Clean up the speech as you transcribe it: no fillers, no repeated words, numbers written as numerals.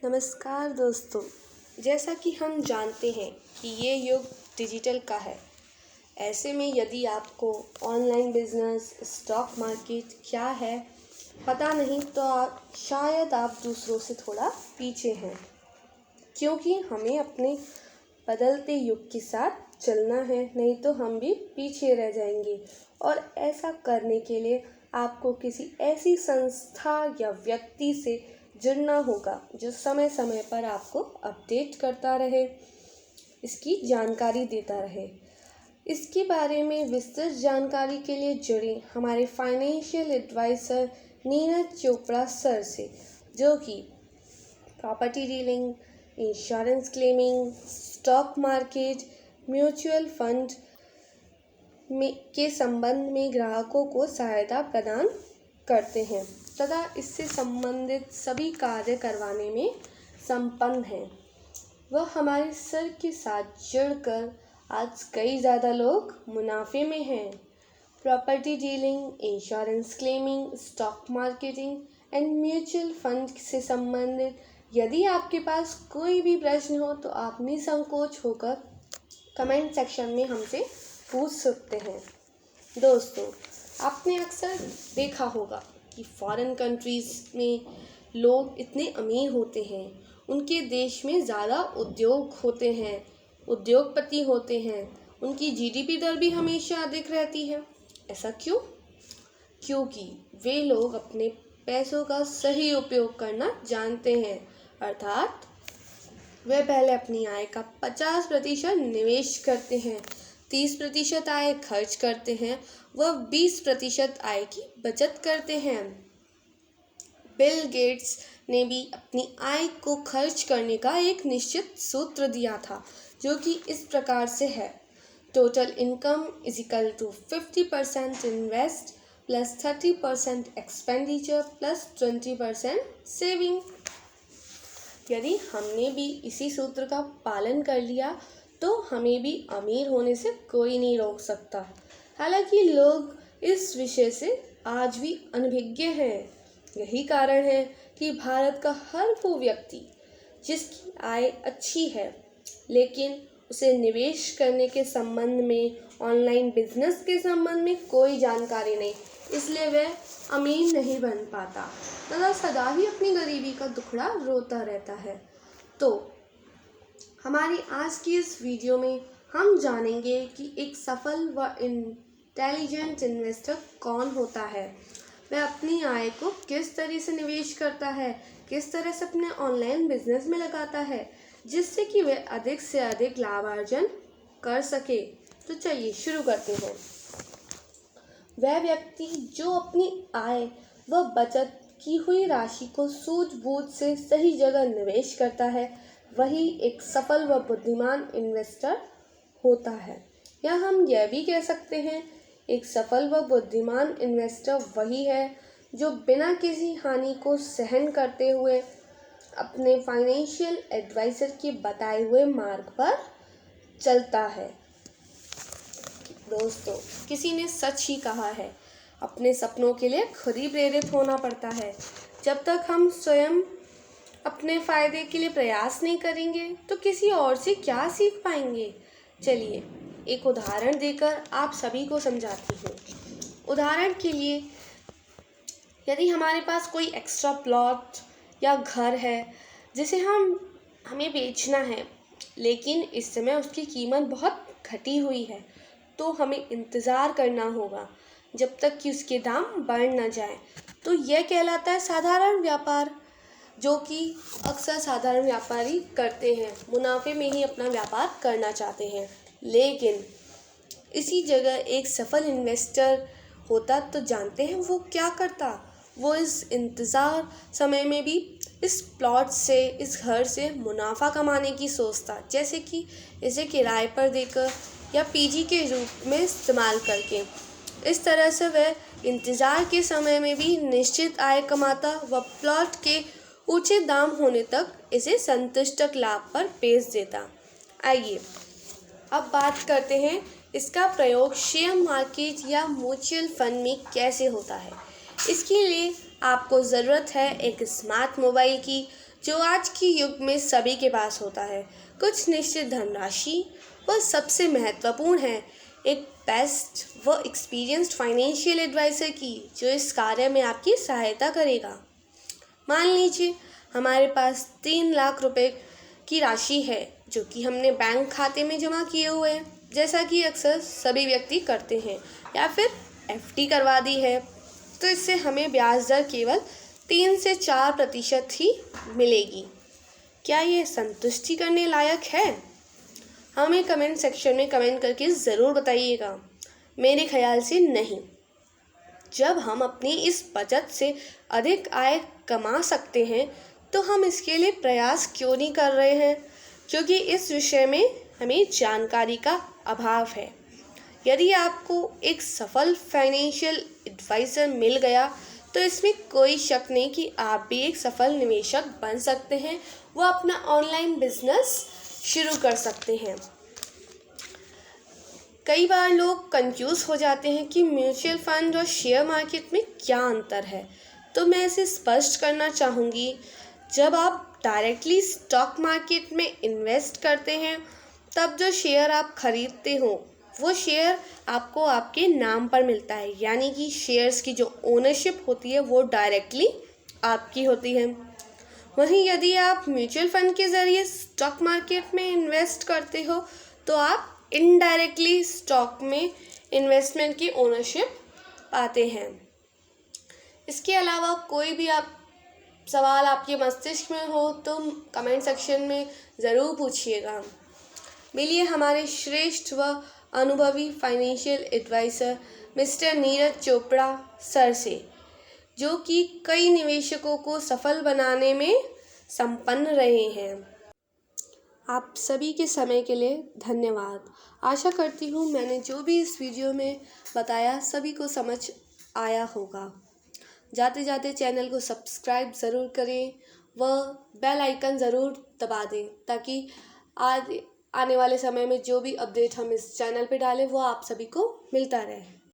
नमस्कार दोस्तों। जैसा कि हम जानते हैं कि ये युग डिजिटल का है। ऐसे में यदि आपको ऑनलाइन बिजनेस, स्टॉक मार्केट क्या है पता नहीं तो शायद आप दूसरों से थोड़ा पीछे हैं, क्योंकि हमें अपने बदलते युग के साथ चलना है, नहीं तो हम भी पीछे रह जाएंगे। और ऐसा करने के लिए आपको किसी ऐसी संस्था या व्यक्ति से जुड़ना होगा जो समय समय पर आपको अपडेट करता रहे, इसकी जानकारी देता रहे। इसके बारे में विस्तृत जानकारी के लिए जुड़े हमारे financial adviser Neeraj Chopra sir से, जो कि property dealing, insurance claiming, stock market, mutual fund के संबंध में ग्राहकों को सहायता प्रदान करते हैं तथा इससे संबंधित सभी कार्य करवाने में संपन्न हैं। वह हमारे सर के साथ जुड़कर आज कई ज़्यादा लोग मुनाफे में हैं। Property dealing, insurance claiming, stock marketing and mutual fund से संबंधित यदि आपके पास कोई भी प्रश्न हो तो आप निसंकोच होकर कमेंट सेक्शन में हमसे पूछ सकते हैं। दोस्तों, आपने अक्सर देखा होगा कि फॉरेन कंट्रीज़ में लोग इतने अमीर होते हैं, उनके देश में ज़्यादा उद्योग होते हैं, उद्योगपति होते हैं, उनकी जीडीपी दर भी हमेशा अधिक रहती है। ऐसा क्यों? क्योंकि वे लोग अपने पैसों का सही उपयोग करना जानते हैं, अर्थात वे पहले अपनी आय का 50% निवेश करते हैं, 30% आय खर्च करते हैं, वह 20% आय की बचत करते हैं। बिल गेट्स ने भी अपनी आय को खर्च करने का एक निश्चित सूत्र दिया था, जो कि इस प्रकार से है: total income is equal to 50% invest plus 30% expenditure plus 20% saving. यदि हमने भी इसी सूत्र का पालन कर लिया तो हमें भी अमीर होने से कोई नहीं रोक सकता। हालांकि लोग इस विषय से आज भी अनभिज्ञ हैं। यही कारण है कि भारत का हर वो व्यक्ति जिसकी आय अच्छी है लेकिन उसे निवेश करने के संबंध में, ऑनलाइन बिजनेस के संबंध में कोई जानकारी नहीं, इसलिए वह अमीर नहीं बन पाता तथा सदा ही अपनी गरीबी का दुखड़ा रोता रहता है। तो हमारी आज की इस वीडियो में हम जानेंगे कि एक सफल व इंटेलिजेंट इन्वेस्टर कौन होता है, वह अपनी आय को किस तरह से निवेश करता है, किस तरह से अपने ऑनलाइन बिजनेस में लगाता है, जिससे कि वह अधिक से अधिक लाभार्जन कर सके। तो चलिए शुरू करते हैं। वह व्यक्ति जो अपनी आय व बचत की हुई राशि को सूझबूझ से सही जगह निवेश करता है, वही एक सफल व बुद्धिमान इन्वेस्टर होता है। या हम यह भी कह सकते हैं, एक सफल व बुद्धिमान इन्वेस्टर वही है जो बिना किसी हानि को सहन करते हुए अपने फाइनेंशियल एडवाइज़र के बताए हुए मार्ग पर चलता है। दोस्तों, किसी ने सच ही कहा है, अपने सपनों के लिए खुद ही प्रेरित होना पड़ता है। जब तक हम स्वयं अपने फ़ायदे के लिए प्रयास नहीं करेंगे तो किसी और से क्या सीख पाएंगे। चलिए एक उदाहरण देकर आप सभी को समझाती हूँ। उदाहरण के लिए, यदि हमारे पास कोई एक्स्ट्रा प्लॉट या घर है जिसे हमें बेचना है, लेकिन इस समय उसकी कीमत बहुत घटी हुई है, तो हमें इंतज़ार करना होगा जब तक कि उसके दाम बढ़ न जाए। तो यह कहलाता है साधारण व्यापार, जो कि अक्सर साधारण व्यापारी करते हैं, मुनाफे में ही अपना व्यापार करना चाहते हैं। लेकिन इसी जगह एक सफल इन्वेस्टर होता तो जानते हैं वो क्या करता? वो इस इंतज़ार समय में भी इस प्लॉट से, इस घर से मुनाफा कमाने की सोचता, जैसे कि इसे किराए पर देकर या पीजी के रूप में इस्तेमाल करके। इस तरह से वह इंतज़ार के समय में भी निश्चित आय कमाता व प्लॉट के ऊंचे दाम होने तक इसे संतुष्टक लाभ पर बेच देता। आइए अब बात करते हैं इसका प्रयोग शेयर मार्केट या म्यूचुअल फंड में कैसे होता है। इसके लिए आपको ज़रूरत है एक स्मार्ट मोबाइल की, जो आज की युग में सभी के पास होता है। कुछ निश्चित धनराशि व सबसे महत्वपूर्ण है एक बेस्ट व एक्सपीरियंस्ड फाइनेंशियल एडवाइज़र की, जो इस कार्य में आपकी सहायता करेगा। मान लीजिए हमारे पास 3 लाख रुपए की राशि है जो कि हमने बैंक खाते में जमा किए हुए हैं, जैसा कि अक्सर सभी व्यक्ति करते हैं, या फिर एफडी करवा दी है। तो इससे हमें ब्याज दर केवल 3 से 4% ही मिलेगी। क्या ये संतुष्टि करने लायक है? हमें कमेंट सेक्शन में कमेंट करके ज़रूर बताइएगा। मेरे ख्याल से नहीं। जब हम अपनी इस बचत से अधिक आय कमा सकते हैं तो हम इसके लिए प्रयास क्यों नहीं कर रहे हैं? क्योंकि इस विषय में हमें जानकारी का अभाव है। यदि आपको एक सफल फाइनेंशियल एडवाइज़र मिल गया तो इसमें कोई शक नहीं कि आप भी एक सफल निवेशक बन सकते हैं व अपना ऑनलाइन बिजनेस शुरू कर सकते हैं। कई बार लोग कंफ्यूज हो जाते हैं कि म्यूचुअल फंड और शेयर मार्केट में क्या अंतर है, तो मैं इसे स्पष्ट करना चाहूँगी। जब आप डायरेक्टली स्टॉक मार्केट में इन्वेस्ट करते हैं तब जो शेयर आप खरीदते हो वो शेयर आपको आपके नाम पर मिलता है, यानी कि शेयर्स की जो ओनरशिप होती है वो डायरेक्टली आपकी होती है। वहीं यदि आप म्यूचुअल फंड के ज़रिए स्टॉक मार्केट में इन्वेस्ट करते हो तो आप इनडायरेक्टली स्टॉक में इन्वेस्टमेंट की ओनरशिप पाते हैं। इसके अलावा कोई भी आप सवाल आपके मस्तिष्क में हो तो कमेंट सेक्शन में ज़रूर पूछिएगा। मिलिए हमारे श्रेष्ठ व अनुभवी financial adviser mister Neeraj Chopra sir से, जो कि कई निवेशकों को सफल बनाने में संपन्न रहे हैं। आप सभी के समय के लिए धन्यवाद। आशा करती हूँ मैंने जो भी इस वीडियो में बताया सभी को समझ आया होगा। जाते जाते चैनल को सब्सक्राइब ज़रूर करें व बेल आइकन ज़रूर दबा दें, ताकि आने वाले समय में जो भी अपडेट हम इस चैनल पे डालें वो आप सभी को मिलता रहे।